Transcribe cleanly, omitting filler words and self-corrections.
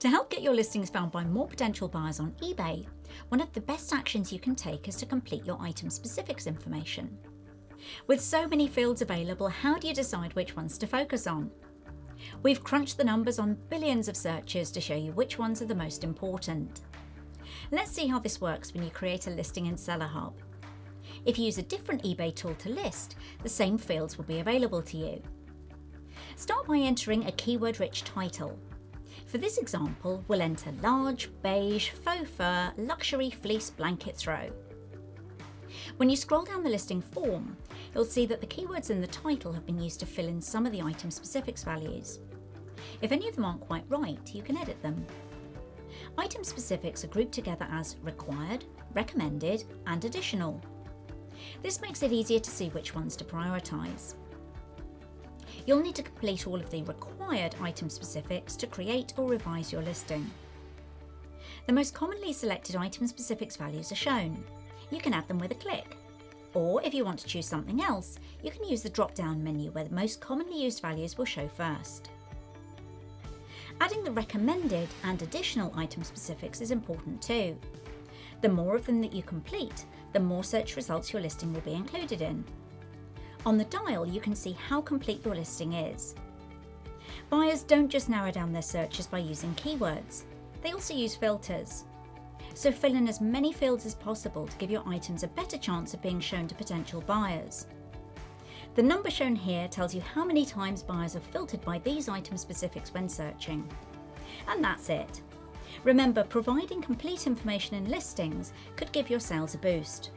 To help get your listings found by more potential buyers on eBay, one of the best actions you can take is to complete your item specifics information. With so many fields available, how do you decide which ones to focus on? We've crunched the numbers on billions of searches to show you which ones are the most important. Let's see how this works when you create a listing in Seller Hub. If you use a different eBay tool to list, the same fields will be available to you. Start by entering a keyword-rich title. For this example, we'll enter large, beige, faux fur, luxury fleece blanket throw. When you scroll down the listing form, you'll see that the keywords in the title have been used to fill in some of the item specifics values. If any of them aren't quite right, you can edit them. Item specifics are grouped together as required, recommended, and additional. This makes it easier to see which ones to prioritise. You'll need to complete all of the required item specifics to create or revise your listing. The most commonly selected item specifics values are shown. You can add them with a click. Or if you want to choose something else, you can use the drop-down menu where the most commonly used values will show first. Adding the recommended and additional item specifics is important too. The more of them that you complete, the more search results your listing will be included in. On the dial, you can see how complete your listing is. Buyers don't just narrow down their searches by using keywords, they also use filters. So fill in as many fields as possible to give your items a better chance of being shown to potential buyers. The number shown here tells you how many times buyers have filtered by these item specifics when searching. And that's it. Remember, providing complete information in listings could give your sales a boost.